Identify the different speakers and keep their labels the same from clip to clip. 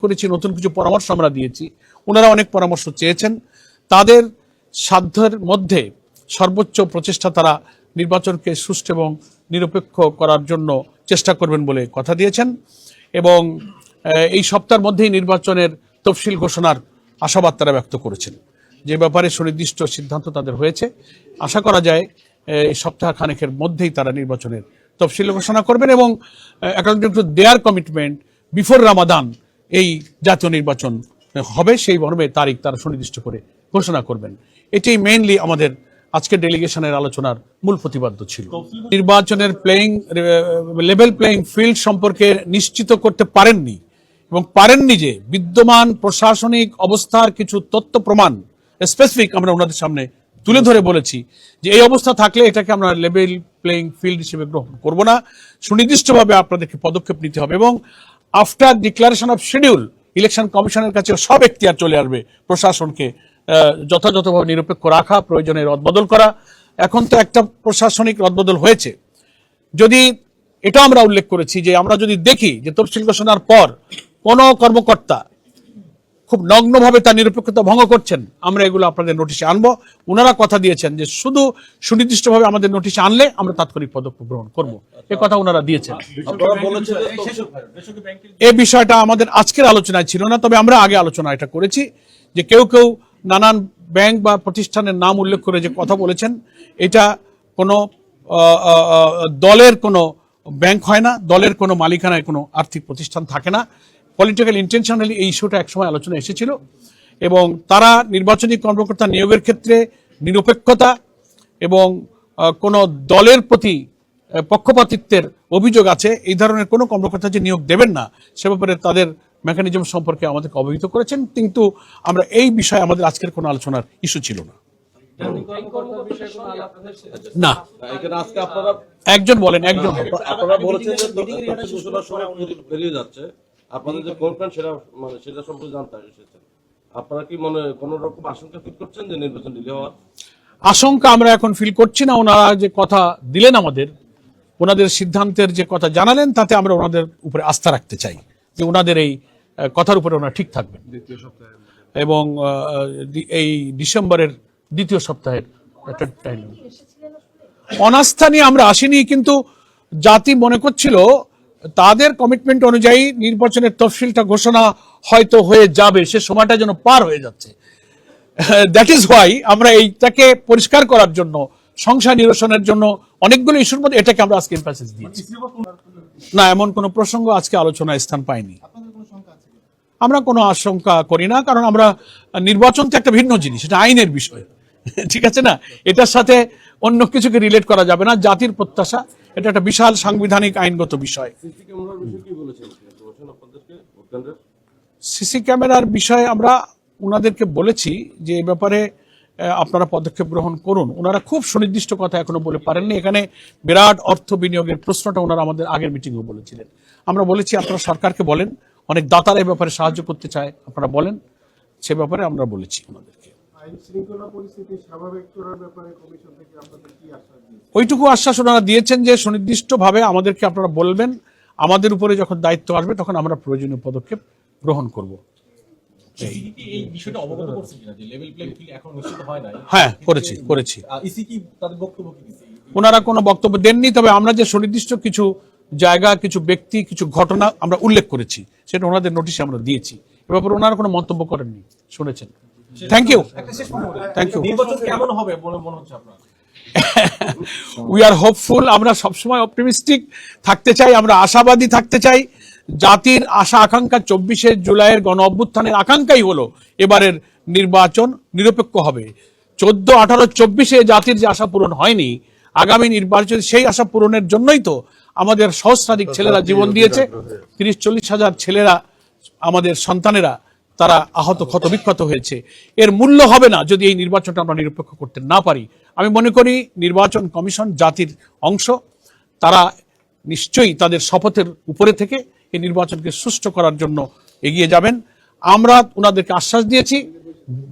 Speaker 1: করেছি, নতুন কিছু পরামর্শ আমরা দিয়েছি। ওনারা অনেক পরামর্শ চেয়েছেন, তাদের সাধ্যের মধ্যে সর্বোচ্চ প্রচেষ্টা তারা নির্বাচনকে সুষ্ঠু এবং নিরপেক্ষ করার জন্য চেষ্টা করবেন বলে কথা দিয়েছেন এবং এই সপ্তাহের মধ্যেই নির্বাচনের তফসিল ঘোষণার আশাবাদ তারা ব্যক্ত করেছেন, যে ব্যাপারে সুনির্দিষ্ট সিদ্ধান্ত তাদের হয়েছে। আশা করা যায় এই সপ্তাহ খানেকের মধ্যেই তারা নির্বাচনের তফসিল ঘোষণা করবেন এবং according to their commitment before Ramadan এই জাতীয় নির্বাচন হবে, সেই মর্মে তারিখ তারা সুনির্দিষ্ট করে ঘোষণা করবেন। এটাই মেইনলি আমাদের আজকের ডেলিগেশনের আলোচনার মূল প্রতিপাদ্য ছিল। নির্বাচনের লেভেল প্লেইং ফিল্ড সম্পর্কে নিশ্চিত করতে পারেননি এবং পারেননি যে বিদ্যমান প্রশাসনিক অবস্থার কিছু তথ্য প্রমাণ স্পেসিফিক আমরা ওনাদের সামনে তুলে ধরে বলেছি যে এই অবস্থা থাকলে এটাকে আমরা লেভেল প্লেইং ফিল্ড হিসেবে গ্রহণ করব না, সুনির্দিষ্টভাবে আপনাদেরকে পদক্ষেপ নিতে হবে এবং after declaration of schedule election কমিশনের কাছে সব এখতিয়ার চলে আসবে প্রশাসনকে যথাযথভাবে নিরপেক্ষ রাখা, প্রয়োজনে রদবদল করা। এখন তো একটা প্রশাসনিক রদবদল হয়েছে, যদি এটা আমরা উল্লেখ করেছি যে আমরা যদি দেখি যে তফসিল ঘোষণার পর কোনো কর্মকর্তা খুব নগ্নভাবে তার নিরপেক্ষতা ভঙ্গ করছেন, আমরা এগুলো আপনাদের নোটিশে আনবো। ওনারা কথা দিয়েছেন যে শুধু সুনির্দিষ্টভাবে আমাদের নোটিশে আনলে আমরা তাৎক্ষণিক পদক্ষেপ গ্রহণ করব, এ কথা ওনারা দিয়েছেন। এই বিষয়টা আমাদের আজকের আলোচনায় ছিল না, তবে আমরা আগে আলোচনা এটা করেছি যে কেউ কেউ নানান ব্যাংক বা প্রতিষ্ঠানের নাম উল্লেখ করে যে কথা বলেছেন, এটা কোনো দলের কোনো ব্যাংক হয় না, দলের কোনো মালিকানায় কোনো আর্থিক প্রতিষ্ঠান থাকে না। পলিটিক্যাল ইন্টেনশনালি এই ইস্যুটা একসময় আলোচনা এসেছিল এবং তারা নির্বাচনী কর্মকর্তা নিয়োগের ক্ষেত্রে নিরপেক্ষতা এবং কোনো দলের প্রতি পক্ষপাতিত্বের অভিযোগ আছে, এই ধরনের কোনো কর্মকর্তা যে নিয়োগ দেবেন না সে ব্যাপারে তাদের মেকানিজম সম্পর্কে আমাদেরকে অবহিত করেছেন, কিন্তু আমরা এই বিষয়ে আমাদের আজকের কোনো আলোচনার ইস্যু ছিল না। না, একজন বলেন, একজন
Speaker 2: আপনারা বলেছেন যে ঘোষণার সময় বেরিয়ে যাচ্ছে, আপনাদের যে কনফারেন্স সেটা সম্পর্কে জানতে এসেছেন, আপনারা কি কোন রকম আশঙ্কা ফিল করছেন যে নির্বাচন ডিলে হওয়ার?
Speaker 1: আশঙ্কা আমরা এখন ফিল করছি না। ওনারা যে কথা দিলেন আমাদের, ওনাদের সিদ্ধান্তের যে কথা জানালেন, তাতে আমরা ওনাদের উপরে আস্থা রাখতে চাই যে ওনাদের এই কথার উপরে ওনারা ঠিক থাকবেন এবং এই ডিসেম্বরের দ্বিতীয় সপ্তাহের একটা টাইম। অনাস্থা নিয়ে আমরা আসিনি, কিন্তু জাতি মনে করছিল তাদের কমিটমেন্ট অনুযায়ী নির্বাচনের তফসিলটা ঘোষণা হয়তো হয়ে যাবে, সে সময়টা যেন পার হয়ে যাচ্ছে। দ্যাট ইজ হোয়াই আমরা এইটাকে পরিষ্কার করার জন্য, সংশয় নিরসনের জন্য অনেকগুলো ইস্যুর মধ্যে এটাকে আমরা আজকে এমফাসিস দিয়েছি। না, এমন কোনো প্রসঙ্গ আজকে আলোচনায় স্থান পায়নি। আমরা কোনো আশঙ্কা করি না, কারণ আমরা নির্বাচন তো একটা ভিন্ন জিনিস, এটা আইনের বিষয়, ঠিক আছে না, এটার সাথে অন্য কিছুকে রিলেট করা যাবে না। জাতির প্রত্যাশা, এটা একটা বিশাল সাংবিধানিক আইনগত বিষয়। সিসি ক্যামেরার বিষয়ে আমরা ওনাদেরকে বলেছি যে এই ব্যাপারে আপনারা পদক্ষেপ গ্রহণ করুন। ওনারা খুব সুনির্দিষ্ট কথা এখনো বলে পারেননি। এখানে বিরাট অর্থ বিনিয়োগের প্রশ্নটা ওনারা আমাদের আগের মিটিংও বলেছিলেন। আমরা বলেছি আপনারা সরকারকে বলেন, অনেক দাতারা এই ব্যাপারে সাহায্য করতে চায়, আপনারা বলেন, সে ব্যাপারে আমরা বলেছি ওনাদেরকে। ওইটুকু আশ্বাস ওনারা দিয়েছেন যে সুনির্দিষ্টভাবে আমাদেরকে আপনারা বলবেন, আমাদের উপরে যখন দায়িত্ব আসবে তখন আমরা প্রয়োজনীয় পদক্ষেপ গ্রহণ করব। হ্যাঁ, করেছি। ওনারা কোনো বক্তব্য দেননি, তবে আমরা যে সুনির্দিষ্ট কিছু জায়গা, কিছু ব্যক্তি, কিছু ঘটনা আমরা উল্লেখ করেছি, সেটা ওনাদের নোটিশে আমরা দিয়েছি। এ ব্যাপারে ওনারা কোনো মন্তব্য করেননি, শুনেছেন। Thank you. We are hopeful, আমরা সবসময় অপটিমিস্টিক থাকতে চাই, আমরা আশাবাদী থাকতে চাই। জাতির আশা আকাঙ্ক্ষা 24শে জুলাইয়ের গণ অভ্যুত্থানের আকাঙ্ক্ষাই হলো এবারের নির্বাচন নিরপেক্ষ হবে। 14, 18, 24-এ জাতির যে আশা পূরণ হয়নি, আগামী নির্বাচন সেই আশা পূরণের জন্যই তো আমাদের সহস্রাধিক ছেলেরা জীবন দিয়েছে। 30-40 হাজার ছেলেরা, আমাদের সন্তানেরা, তারা আহত, ক্ষতবিক্ষত হয়েছে। এর মূল্য হবে না যদি এই নির্বাচনটা আমরা নিরপেক্ষ করতে না পারি। আমি মনে করি নির্বাচন কমিশন জাতির অংশ, তারা নিশ্চয়ই তাদের শপথের উপরে থেকে এই নির্বাচনকে সুষ্ঠু করার জন্য এগিয়ে যাবেন। আমরা ওনাদেরকে আশ্বাস দিয়েছি,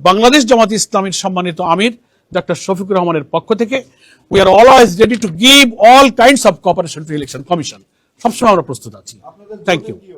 Speaker 1: বাংলাদেশ জামাত ইসলামীর সম্মানিত আমির ডক্টর শফিকুর রহমানের পক্ষ থেকে we are always ready to give all kinds of cooperation to election commission. সবসময় আমরা প্রস্তুত আছি। Thank you.